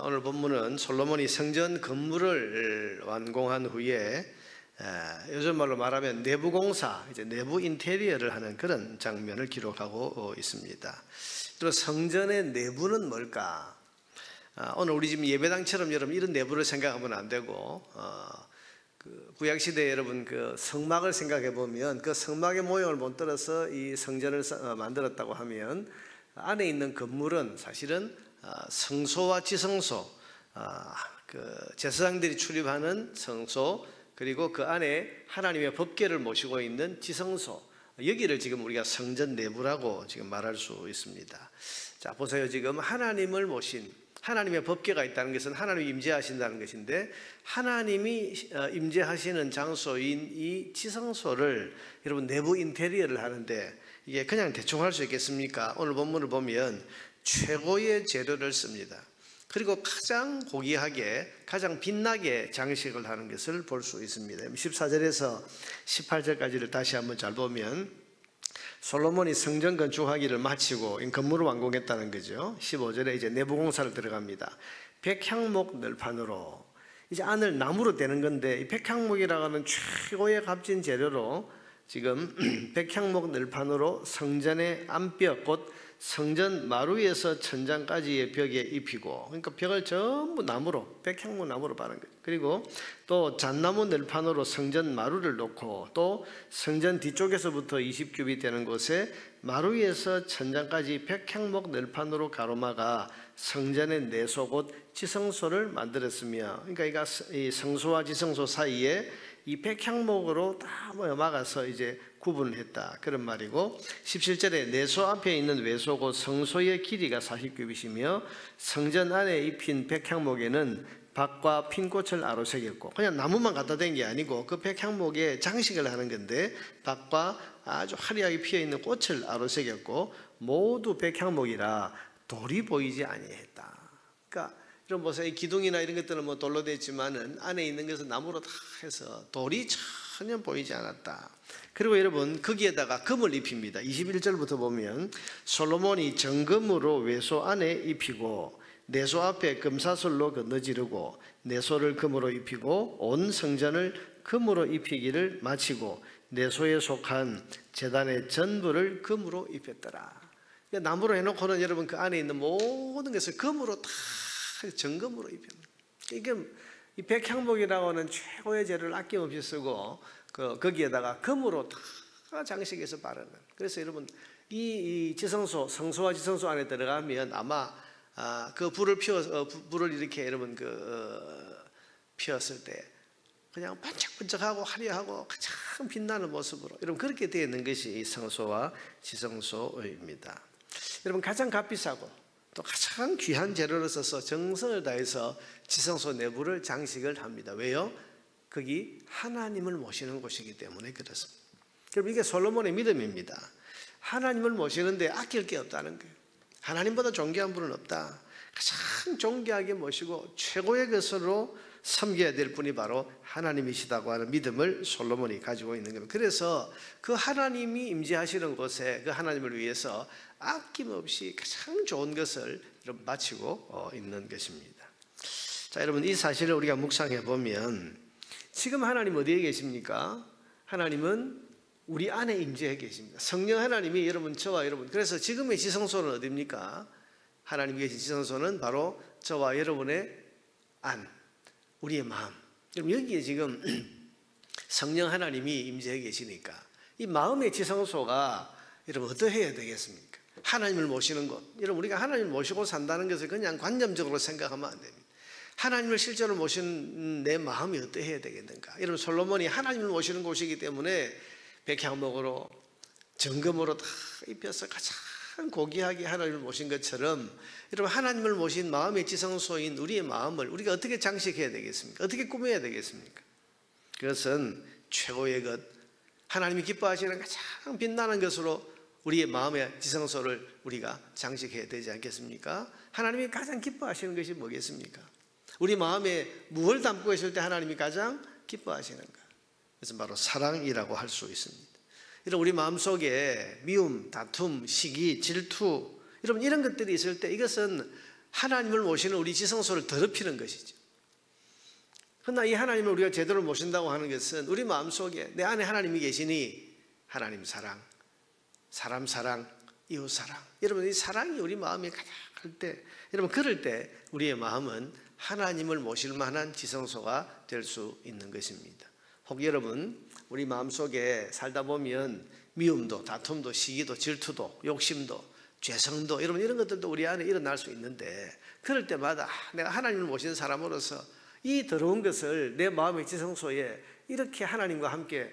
오늘 본문은 솔로몬이 성전 건물을 완공한 후에 요즘 말로 말하면 내부 공사, 이제 내부 인테리어를 하는 그런 장면을 기록하고 있습니다. 그리고 성전의 내부는 뭘까? 오늘 우리 지금 예배당처럼 여러분 이런 내부를 생각하면 안 되고 구약 시대 여러분 그 성막을 생각해 보면 그 성막의 모형을 못 들어서 이 성전을 만들었다고 하면 안에 있는 건물은 사실은 성소와 지성소, 그 제사장들이 출입하는 성소, 그리고 그 안에 하나님의 법궤를 모시고 있는 지성소, 여기를 지금 우리가 성전 내부라고 지금 말할 수 있습니다. 자, 보세요. 지금 하나님을 모신 하나님의 법궤가 있다는 것은 하나님이 임재하신다는 것인데, 하나님이 임재하시는 장소인 이 지성소를 여러분 내부 인테리어를 하는데 이게 그냥 대충 할 수 있겠습니까? 오늘 본문을 보면 최고의 재료를 씁니다. 그리고 가장 고귀하게 가장 빛나게 장식을 하는 것을 볼 수 있습니다. 14절에서 18절까지를 다시 한번 잘 보면 솔로몬이 성전 건축하기를 마치고 건물을 완공했다는 거죠. 15절에 이제 내부 공사를 들어갑니다. 백향목 널판으로, 이제 안을 나무로 되는 건데 이 백향목이라고 하는 최고의 값진 재료로 지금 백향목 널판으로 성전의 안벽 곧 성전 마루에서 천장까지의 벽에 입히고, 그러니까 벽을 전부 나무로, 백향목 나무로 바른 거예요. 그리고 또 잣나무 널판으로 성전 마루를 놓고, 또 성전 뒤쪽에서부터 20규빗 되는 곳에 마루에서 천장까지 백향목 널판으로 가로막아 성전의 내소 곧 지성소를 만들었으며, 그러니까 이 성소와 지성소 사이에 이 백향목으로 다 막아서 이제 구분을 했다, 그런 말이고, 17절에 내소 앞에 있는 외소 곧 성소의 길이가 40규빗이며 성전 안에 입힌 백향목에는 박과 핀꽃을 아로새겼고, 그냥 나무만 갖다 댄 게 아니고 그 백향목에 장식을 하는 건데 박과 아주 화려하게 피어있는 꽃을 아로새겼고 모두 백향목이라 돌이 보이지 아니했다. 그러니까 이런 보세요. 이 기둥이나 이런 것들은 뭐 돌로 됐지만은 안에 있는 것은 나무로 다 해서 돌이 전혀 보이지 않았다. 그리고 여러분 거기에다가 금을 입힙니다. 21절부터 보면 솔로몬이 정금으로 외소 안에 입히고 내소 앞에 금사슬로 건너지르고 내소를 금으로 입히고 온 성전을 금으로 입히기를 마치고 내소에 속한 제단의 전부를 금으로 입혔더라. 그러니까 나무로 해놓고는 여러분 그 안에 있는 모든 것을 금으로 다 정금으로 입힙니다. 이게 이 백향목이라고 하는 최고의 재료를 아낌없이 쓰고 거기에다가 금으로 다 장식해서 바르는. 그래서 여러분 이 지성소, 성소와 지성소 안에 들어가면 아마 그 불을 이렇게 여러분 피웠을 때 그냥 반짝반짝하고 화려하고 가장 빛나는 모습으로 여러분 그렇게 되어 있는 것이 이 성소와 지성소입니다. 여러분 가장 값비싸고 또 가장 귀한 재료를 써서 정성을 다해서 지성소 내부를 장식을 합니다. 왜요? 거기 하나님을 모시는 곳이기 때문에 그렇습니다. 여러분 이게 솔로몬의 믿음입니다. 하나님을 모시는데 아낄 게 없다는 거예요. 하나님보다 존귀한 분은 없다. 가장 존귀하게 모시고 최고의 것으로 섬겨야 될 분이 바로 하나님이시다고 하는 믿음을 솔로몬이 가지고 있는 겁니다. 그래서 그 하나님이 임재하시는 곳에 그 하나님을 위해서 아낌없이 가장 좋은 것을 바치고 있는 것입니다. 자, 여러분 이 사실을 우리가 묵상해 보면 지금 하나님 어디에 계십니까? 하나님은 우리 안에 임재해 계십니다. 성령 하나님이 여러분 저와 여러분, 그래서 지금의 지성소는 어디입니까? 하나님이 계신 지성소는 바로 저와 여러분의 안, 우리의 마음. 여러분 여기에 지금 성령 하나님이 임재해 계시니까 이 마음의 지성소가 여러분 어떠해야 되겠습니까? 하나님을 모시는 것. 여러분 우리가 하나님을 모시고 산다는 것을 그냥 관념적으로 생각하면 안 됩니다. 하나님을 실제로 모시는 내 마음이 어떠해야 되겠는가? 여러분 솔로몬이 하나님을 모시는 곳이기 때문에 백향목으로 정금으로 다 입혀서 가장 고귀하게 하나님을 모신 것처럼 여러분 하나님을 모신 마음의 지성소인 우리의 마음을 우리가 어떻게 장식해야 되겠습니까? 어떻게 꾸며야 되겠습니까? 그것은 최고의 것, 하나님이 기뻐하시는 가장 빛나는 것으로 우리의 마음의 지성소를 우리가 장식해야 되지 않겠습니까? 하나님이 가장 기뻐하시는 것이 뭐겠습니까? 우리 마음에 무엇을 담고 있을 때 하나님이 가장 기뻐하시는가? 그것은 바로 사랑이라고 할 수 있습니다. 이런 우리 마음속에 미움, 다툼, 시기, 질투 여러분 이런 것들이 있을 때 이것은 하나님을 모시는 우리 지성소를 더럽히는 것이죠. 그러나 이 하나님을 우리가 제대로 모신다고 하는 것은 우리 마음속에 내 안에 하나님이 계시니 하나님 사랑, 사람 사랑, 이웃 사랑. 여러분, 이 사랑이 우리 마음에 가득할 때, 여러분 그럴 때 우리의 마음은 하나님을 모실 만한 지성소가 될 수 있는 것입니다. 혹 여러분, 우리 마음속에 살다 보면 미움도, 다툼도, 시기도, 질투도, 욕심도, 죄성도, 여러분 이런 것들도 우리 안에 일어날 수 있는데, 그럴 때마다 내가 하나님을 모시는 사람으로서 이 더러운 것을 내 마음의 지성소에 이렇게 하나님과 함께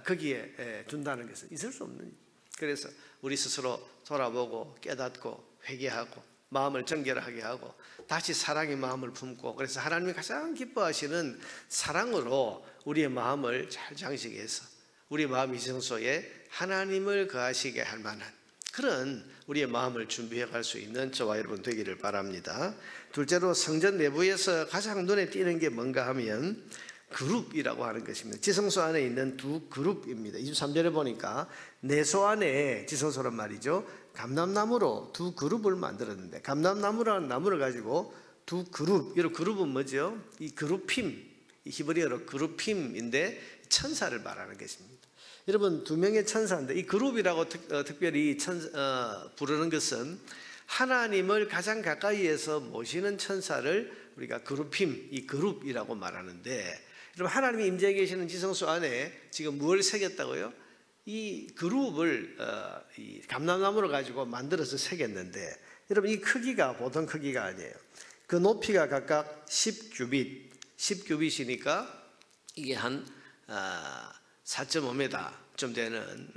거기에 둔다는 것은 있을 수 없는 일이에요. 그래서 우리 스스로 돌아보고 깨닫고 회개하고 마음을 정결하게 하고 다시 사랑의 마음을 품고, 그래서 하나님이 가장 기뻐하시는 사랑으로 우리의 마음을 잘 장식해서 우리 마음의 지성소에 하나님을 거하시게 할 만한 그런 우리의 마음을 준비해 갈 수 있는 저와 여러분 되기를 바랍니다. 둘째로, 성전 내부에서 가장 눈에 띄는 게 뭔가 하면 그룹이라고 하는 것입니다. 지성소 안에 있는 두 그룹입니다. 23절에 보니까 내소 안에, 지성소란 말이죠, 감람나무로 두 그룹을 만들었는데, 감람나무라는 나무를 가지고 두 그룹, 이런 그룹은 뭐죠? 이 그룹힘, 이 히브리어로 그룹힘인데 천사를 말하는 것입니다. 여러분, 두 명의 천사인데 이 그룹이라고 특별히 부르는 것은 하나님을 가장 가까이에서 모시는 천사를 우리가 그룹힘, 이 그룹이라고 말하는데, 여러분 하나님이 임재해 계시는 지성소 안에 지금 무엇을 새겼다고요? 이 그룹을 이 감람나무를 가지고 만들어서 새겼는데, 여러분 이 크기가 보통 크기가 아니에요. 그 높이가 각각 10규빗이니까 이게 한 4.5m 좀 되는,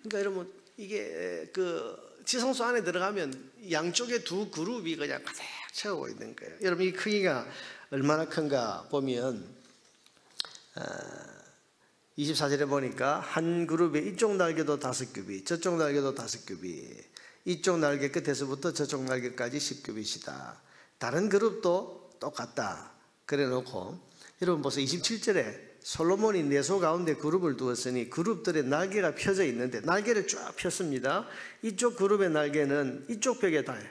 그러니까 여러분 이게 그 지성소 안에 들어가면 양쪽에 두 그룹이 그냥 가득 채우고 있는 거예요. 여러분 이 크기가 얼마나 큰가 보면 24절에 보니까 한 그룹에 이쪽 날개도 5규빗, 저쪽 날개도 5규빗, 이쪽 날개 끝에서부터 저쪽 날개까지 10규빗이다. 다른 그룹도 똑같다. 그래 놓고 여러분 보세요. 27절에 솔로몬이 내소 가운데 그룹을 두었으니 그룹들의 날개가 펴져 있는데, 날개를 쫙 폈습니다. 이쪽 그룹의 날개는 이쪽 벽에 닿아요.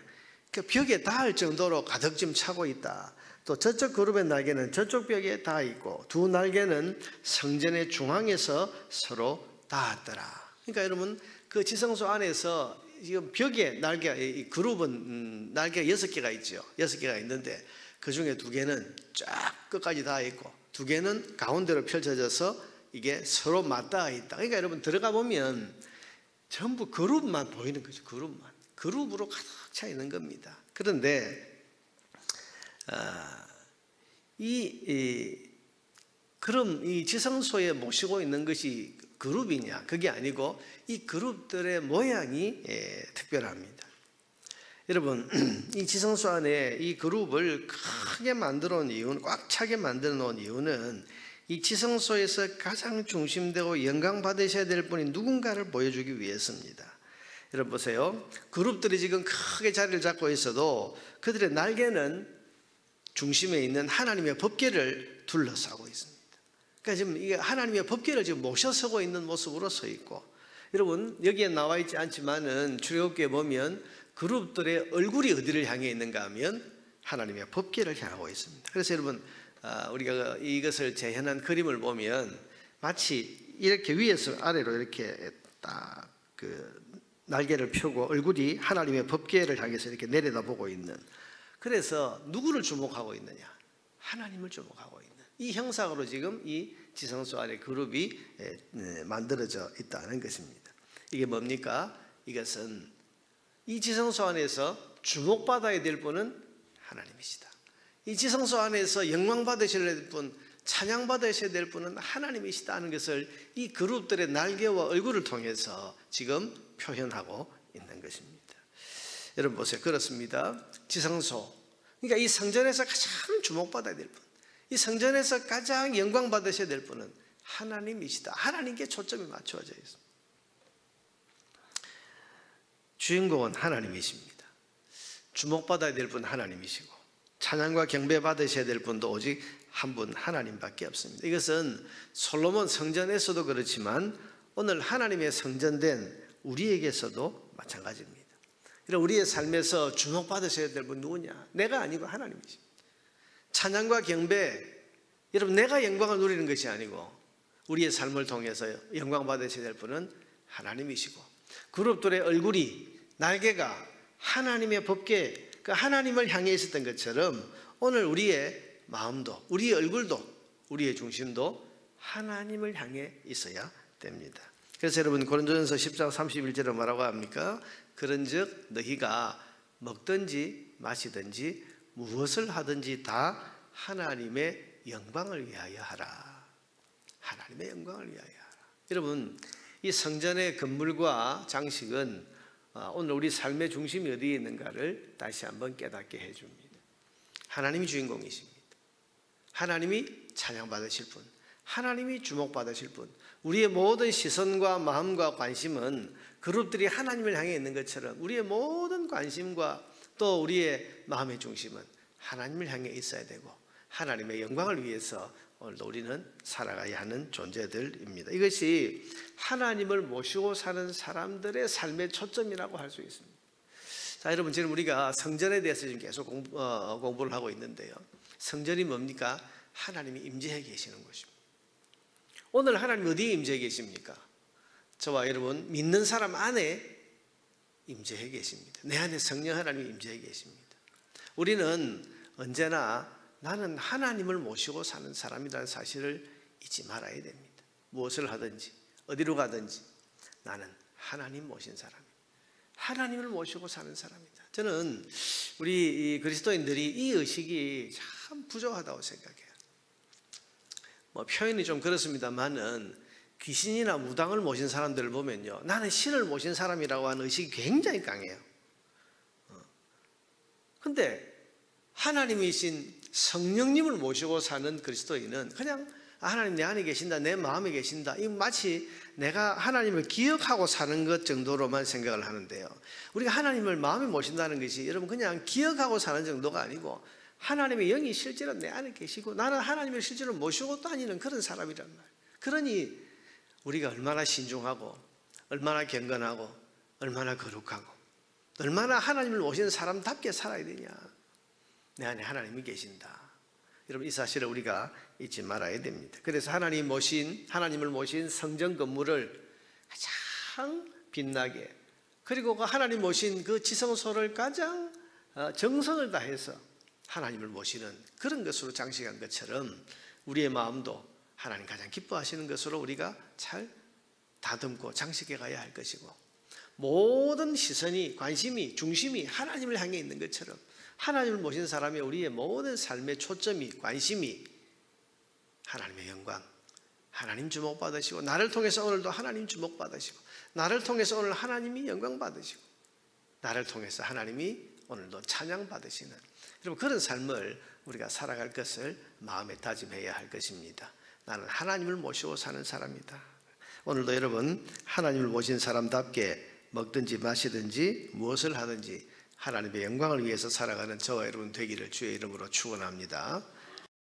그러니까 벽에 닿을 정도로 가득 좀 차고 있다. 또 저쪽 그룹의 날개는 저쪽 벽에 닿아 있고, 두 날개는 성전의 중앙에서 서로 닿았더라. 그러니까 여러분 그 지성소 안에서 지금 벽에 날개가, 이 그룹은 날개가 6개가 있죠. 6개가 있는데 그 중에 2개는 쫙 끝까지 닿아 있고, 2개는 가운데로 펼쳐져서 이게 서로 맞닿아 있다. 그러니까 여러분 들어가 보면 전부 그룹만 보이는 거죠. 그룹으로 가득 차 있는 겁니다. 그런데 그럼 이 지성소에 모시고 있는 것이 그룹이냐? 그게 아니고 이 그룹들의 모양이 특별합니다. 여러분 이 지성소 안에 이 그룹을 크게 만들어 놓은 이유는, 꽉 차게 만들어 놓은 이유는 이 지성소에서 가장 중심되고 영광 받으셔야 될 분이 누군가를 보여주기 위해서입니다. 여러분 보세요. 그룹들이 지금 크게 자리를 잡고 있어도 그들의 날개는 중심에 있는 하나님의 법궤를 둘러싸고 있습니다. 그러니까 지금 이게 하나님의 법궤를 지금 모셔서고 있는 모습으로 서 있고, 여러분 여기에 나와 있지 않지만은 출애굽기에 보면 그룹들의 얼굴이 어디를 향해 있는가 하면 하나님의 법궤를 향하고 있습니다. 그래서 여러분 우리가 이것을 재현한 그림을 보면 마치 이렇게 위에서 아래로 이렇게 딱 그 날개를 펴고 얼굴이 하나님의 법궤를 향해서 이렇게 내려다보고 있는, 그래서 누구를 주목하고 있느냐? 하나님을 주목하고 있는 이 형상으로 지금 이 지성소 안에 그룹이 만들어져 있다는 것입니다. 이게 뭡니까? 이것은 이 지성소 안에서 주목받아야 될 분은 하나님이시다. 이 지성소 안에서 영광 받으셔야 될 분, 찬양 받으셔야 될 분은 하나님이시다는 것을 이 그룹들의 날개와 얼굴을 통해서 지금 표현하고 있는 것입니다. 여러분 보세요. 그렇습니다. 지성소, 그러니까 이 성전에서 가장 주목받아야 될 분, 이 성전에서 가장 영광 받으셔야 될 분은 하나님이시다. 하나님께 초점이 맞춰져 있습니다. 주인공은 하나님이십니다. 주목받아야 될 분은 하나님이시고, 찬양과 경배 받으셔야 될 분도 오직 한 분 하나님밖에 없습니다. 이것은 솔로몬 성전에서도 그렇지만 오늘 하나님의 성전된 우리에게서도 마찬가지입니다. 우리의 삶에서 주목받으셔야 될 분 누구냐? 내가 아니고 하나님이십니다. 찬양과 경배, 여러분 내가 영광을 누리는 것이 아니고 우리의 삶을 통해서 영광 받으셔야 될 분은 하나님이시고, 그룹들의 얼굴이, 날개가 하나님의 법궤, 그 하나님을 향해 있었던 것처럼 오늘 우리의 마음도, 우리의 얼굴도, 우리의 중심도 하나님을 향해 있어야 됩니다. 그래서 여러분 고린도전서 10장 31절에 뭐라고 합니까? 그런즉 너희가 먹든지 마시든지 무엇을 하든지 다 하나님의 영광을 위하여 하라. 하나님의 영광을 위하여 하라. 여러분, 이 성전의 건물과 장식은 오늘 우리 삶의 중심이 어디에 있는가를 다시 한번 깨닫게 해줍니다. 하나님이 주인공이십니다. 하나님이 찬양받으실 분, 하나님이 주목받으실 분, 우리의 모든 시선과 마음과 관심은 그룹들이 하나님을 향해 있는 것처럼 우리의 모든 관심과 또 우리의 마음의 중심은 하나님을 향해 있어야 되고 하나님의 영광을 위해서 오늘도 우리는 살아가야 하는 존재들입니다. 이것이 하나님을 모시고 사는 사람들의 삶의 초점이라고 할 수 있습니다. 자, 여러분, 지금 우리가 성전에 대해서 지금 계속 공부를 하고 있는데요. 성전이 뭡니까? 하나님이 임재해 계시는 곳입니다. 오늘 하나님 어디에 임재해 계십니까? 저와 여러분 믿는 사람 안에 임재해 계십니다. 내 안에 성령 하나님이 임재해 계십니다. 우리는 언제나 나는 하나님을 모시고 사는 사람이라는 사실을 잊지 말아야 됩니다. 무엇을 하든지 어디로 가든지 나는 하나님 모신 사람입니다. 하나님을 모시고 사는 사람이다. 저는 우리 그리스도인들이 이 의식이 참 부족하다고 생각해요. 표현이 좀 그렇습니다만은 귀신이나 무당을 모신 사람들을 보면요, 나는 신을 모신 사람이라고 하는 의식이 굉장히 강해요. 근데 하나님이신 성령님을 모시고 사는 그리스도인은 그냥 하나님 내 안에 계신다, 내 마음에 계신다, 이 마치 내가 하나님을 기억하고 사는 것 정도로만 생각을 하는데요, 우리가 하나님을 마음에 모신다는 것이 여러분 그냥 기억하고 사는 정도가 아니고 하나님의 영이 실제로 내 안에 계시고 나는 하나님을 실제로 모시고 다니는 그런 사람이란 말이에요. 그러니 우리가 얼마나 신중하고 얼마나 경건하고 얼마나 거룩하고 얼마나 하나님을 모시는 사람답게 살아야 되냐. 내 안에 하나님이 계신다. 여러분, 이 사실을 우리가 잊지 말아야 됩니다. 그래서 하나님을 모신 성전 건물을 가장 빛나게, 그리고 그 하나님 모신 그 지성소를 가장 정성을 다해서 하나님을 모시는 그런 것으로 장식한 것처럼 우리의 마음도 하나님 가장 기뻐하시는 것으로 우리가 잘 다듬고 장식해 가야 할 것이고, 모든 시선이, 관심이, 중심이 하나님을 향해 있는 것처럼 하나님을 모신 사람의 우리의 모든 삶의 초점이, 관심이 하나님의 영광, 하나님 주목받으시고, 나를 통해서 오늘도 하나님 주목받으시고, 나를 통해서 오늘 하나님이 영광 받으시고, 나를 통해서 하나님이 오늘도 찬양 받으시는 여러분 그런 삶을 우리가 살아갈 것을 마음에 다짐해야 할 것입니다. 나는 하나님을 모시고 사는 사람이다. 오늘도 여러분 하나님을 모신 사람답게 먹든지 마시든지 무엇을 하든지 하나님의 영광을 위해서 살아가는 저와 여러분 되기를 주의 이름으로 축원합니다.